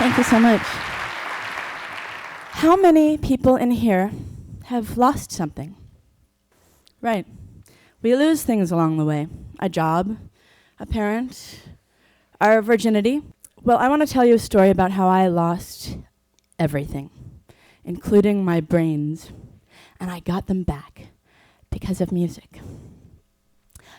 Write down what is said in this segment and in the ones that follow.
Thank you so much. How many people in here have lost something? Right. We lose things along the way. A job, a parent, our virginity. Well, I want to tell you a story about how I lost everything, including my brains, and I got them back because of music.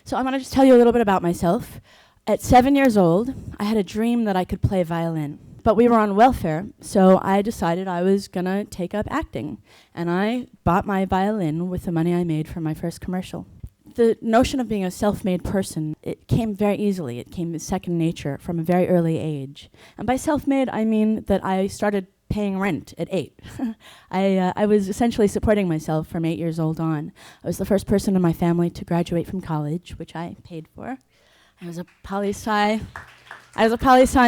So I want to just tell you a little bit about myself. At 7 years old, I had a dream that I could play violin. But we were on welfare, so I decided I was going to take up acting. And I bought my violin with the money I made from my first commercial. The notion of being a self-made person, it came very easily. It came as second nature from a very early age. And by self-made, I mean that I started paying rent at 8. I was essentially supporting myself from 8 years old on. I was the first person in my family to graduate from college, which I paid for. I was a poli-sci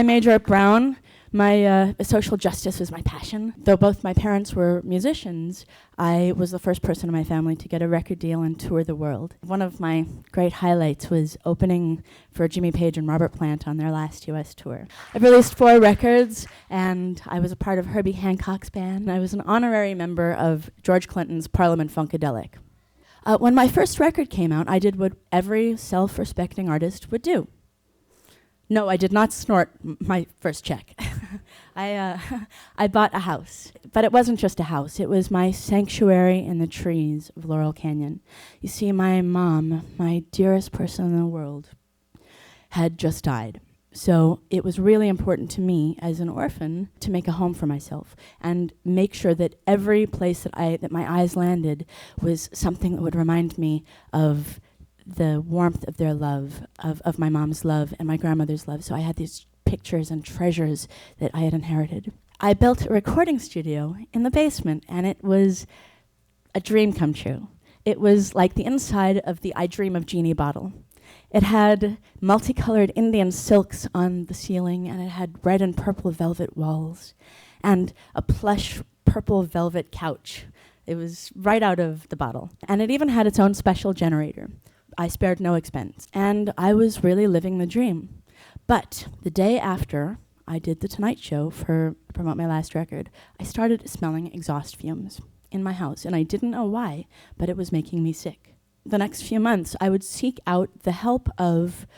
major at Brown. My social justice was my passion. Though both my parents were musicians, I was the first person in my family to get a record deal and tour the world. One of my great highlights was opening for Jimmy Page and Robert Plant on their last US tour. I've released 4 records, and I was a part of Herbie Hancock's band. I was an honorary member of George Clinton's Parliament Funkadelic. When my first record came out, I did what every self-respecting artist would do. No, I did not snort my first check. I bought a house. But it wasn't just a house. It was my sanctuary in the trees of Laurel Canyon. You see, my mom, my dearest person in the world, had just died. So it was really important to me as an orphan to make a home for myself and make sure that every place that my eyes landed was something that would remind me of the warmth of their love, of my mom's love and my grandmother's love. So I had these pictures and treasures that I had inherited. I built a recording studio in the basement, and it was a dream come true. It was like the inside of the I Dream of Jeannie bottle. It had multicolored Indian silks on the ceiling, and it had red and purple velvet walls, and a plush purple velvet couch. It was right out of the bottle. And it even had its own special generator. I spared no expense, and I was really living the dream. But the day after I did the Tonight Show to promote my last record, I started smelling exhaust fumes in my house, and I didn't know why, but it was making me sick. The next few months, I would seek out the help of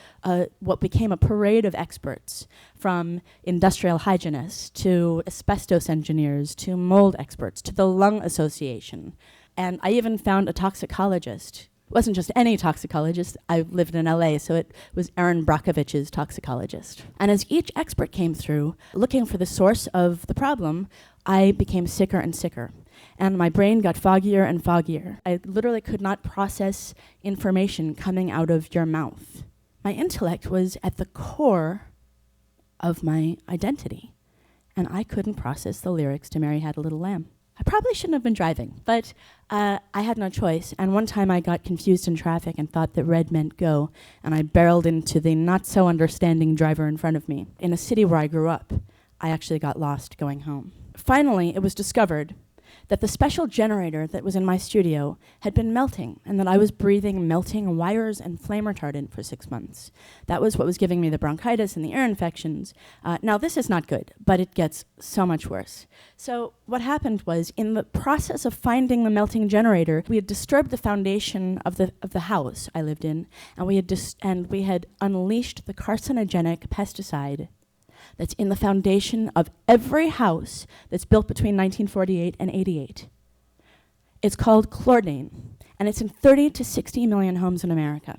what became a parade of experts, from industrial hygienists to asbestos engineers to mold experts to the Lung Association. And I even found a toxicologist. It wasn't just any toxicologist. I lived in LA, so it was Erin Brockovich's toxicologist. And as each expert came through, looking for the source of the problem, I became sicker and sicker. And my brain got foggier and foggier. I literally could not process information coming out of your mouth. My intellect was at the core of my identity, and I couldn't process the lyrics to Mary Had a Little Lamb. I probably shouldn't have been driving, but I had no choice. And one time I got confused in traffic and thought that red meant go, and I barreled into the not-so-understanding driver in front of me. In a city where I grew up, I actually got lost going home. Finally, it was discovered that the special generator that was in my studio had been melting, and that I was breathing melting wires and flame retardant for 6 months. That was what was giving me the bronchitis and the ear infections. Now, this is not good, but it gets so much worse. So what happened was, in the process of finding the melting generator, we had disturbed the foundation of the house I lived in, and we had unleashed the carcinogenic pesticide that's in the foundation of every house that's built between 1948 and 88. It's called chlordane, and it's in 30 to 60 million homes in America.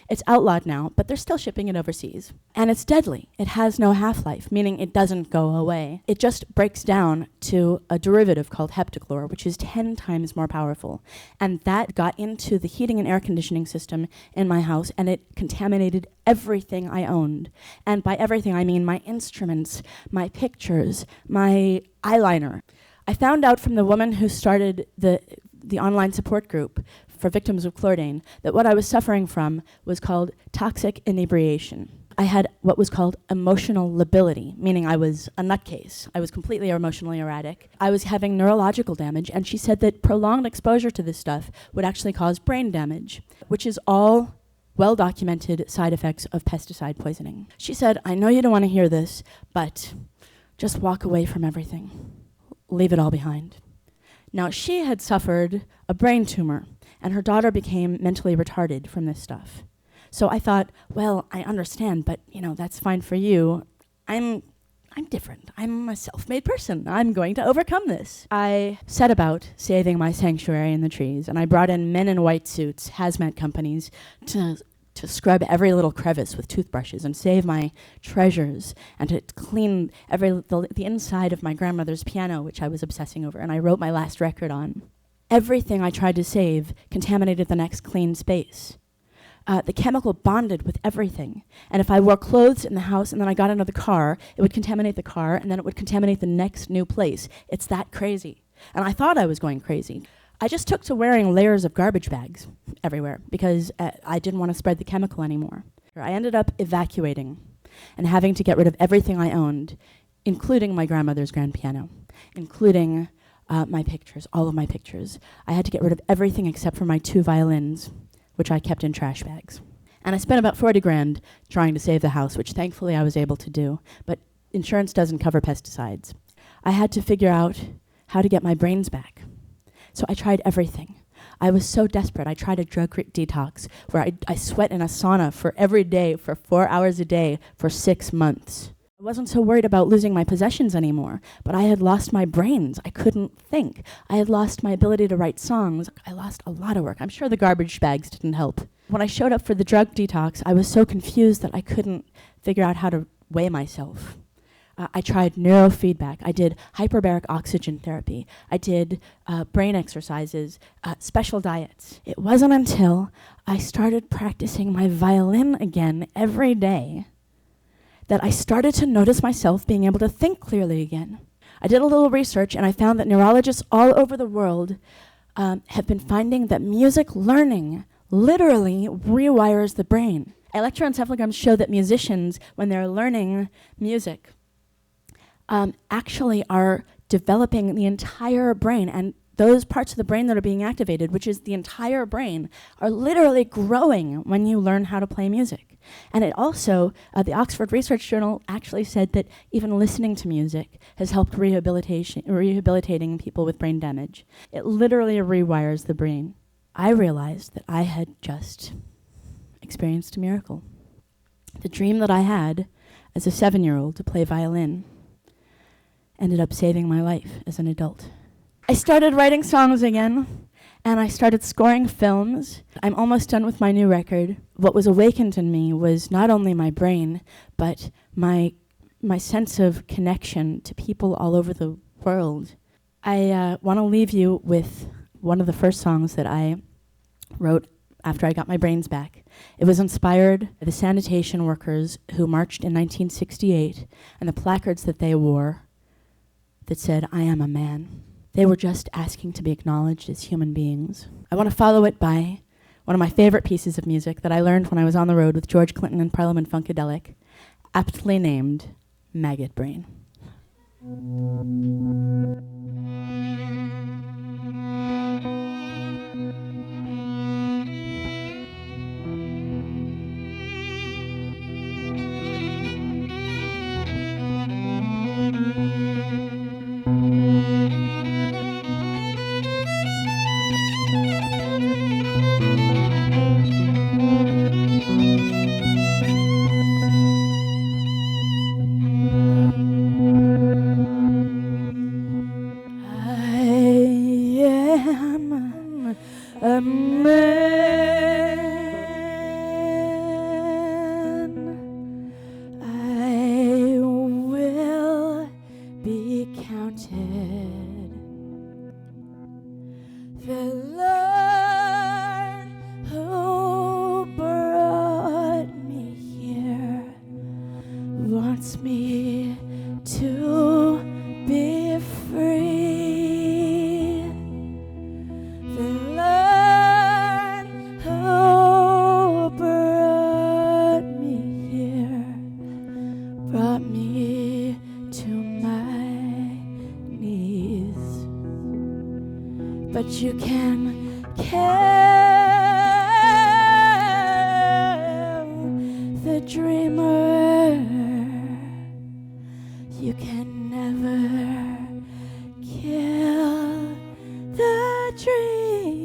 It's outlawed now, but they're still shipping it overseas. And it's deadly. It has no half-life, meaning it doesn't go away. It just breaks down to a derivative called heptachlor, which is 10 times more powerful. And that got into the heating and air conditioning system in my house, and it contaminated everything I owned. And by everything, I mean my instruments, my pictures, my eyeliner. I found out from the woman who started the online support group for victims of chlordane that what I was suffering from was called toxic inebriation. I had what was called emotional lability, meaning I was a nutcase. I was completely emotionally erratic. I was having neurological damage, and she said that prolonged exposure to this stuff would actually cause brain damage, which is all well-documented side effects of pesticide poisoning. She said, I know you don't want to hear this, but just walk away from everything. Leave it all behind. Now, she had suffered a brain tumor, and her daughter became mentally retarded from this stuff. So I thought, well, I understand, but that's fine for you. I'm different. I'm a self-made person. I'm going to overcome this. I set about saving my sanctuary in the trees, and I brought in men in white suits, hazmat companies, to scrub every little crevice with toothbrushes and save my treasures, and to clean the inside of my grandmother's piano, which I was obsessing over, and I wrote my last record on. Everything I tried to save contaminated the next clean space. The chemical bonded with everything. And if I wore clothes in the house and then I got into the car, it would contaminate the car, and then it would contaminate the next new place. It's that crazy. And I thought I was going crazy. I just took to wearing layers of garbage bags everywhere because I didn't want to spread the chemical anymore. I ended up evacuating and having to get rid of everything I owned, including my grandmother's grand piano, including my pictures, all of my pictures. I had to get rid of everything except for my 2 violins, which I kept in trash bags. And I spent about 40 grand trying to save the house, which thankfully I was able to do, but insurance doesn't cover pesticides. I had to figure out how to get my brains back. So I tried everything. I was so desperate. I tried a drug detox where I sweat in a sauna for every day for 4 hours a day for 6 months. I wasn't so worried about losing my possessions anymore, but I had lost my brains. I couldn't think. I had lost my ability to write songs. I lost a lot of work. I'm sure the garbage bags didn't help. When I showed up for the drug detox, I was so confused that I couldn't figure out how to weigh myself. I tried neurofeedback. I did hyperbaric oxygen therapy. I did brain exercises, special diets. It wasn't until I started practicing my violin again every day that I started to notice myself being able to think clearly again. I did a little research, and I found that neurologists all over the world have been finding that music learning literally rewires the brain. Electroencephalograms show that musicians, when they're learning music, actually are developing the entire brain, and those parts of the brain that are being activated, which is the entire brain, are literally growing when you learn how to play music. And it also, the Oxford Research Journal actually said that even listening to music has helped rehabilitating people with brain damage. It literally rewires the brain. I realized that I had just experienced a miracle. The dream that I had as a 7-year-old to play violin ended up saving my life as an adult. I started writing songs again, and I started scoring films. I'm almost done with my new record. What was awakened in me was not only my brain, but my sense of connection to people all over the world. I want to leave you with one of the first songs that I wrote after I got my brains back. It was inspired by the sanitation workers who marched in 1968 and the placards that they wore that said, "I am a man." They were just asking to be acknowledged as human beings. I want to follow it by one of my favorite pieces of music that I learned when I was on the road with George Clinton and Parliament Funkadelic, aptly named Maggot Brain. A man, I will be counted. The Lord who brought me here wants me to be free. But you can kill the dreamer. You can never kill the dream.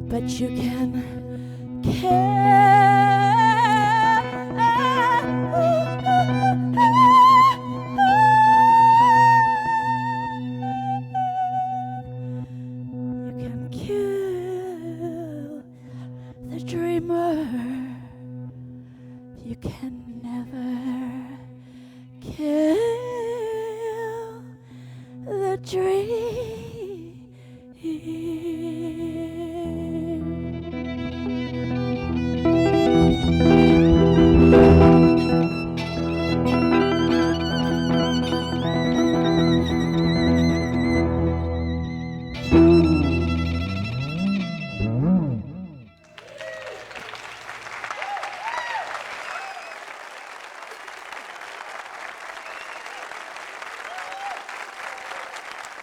But you can care. a dream.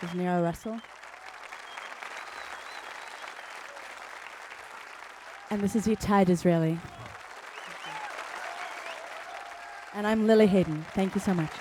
Is Nero Russell. And this is Utai Disraeli. And I'm Lili Haydn. Thank you so much.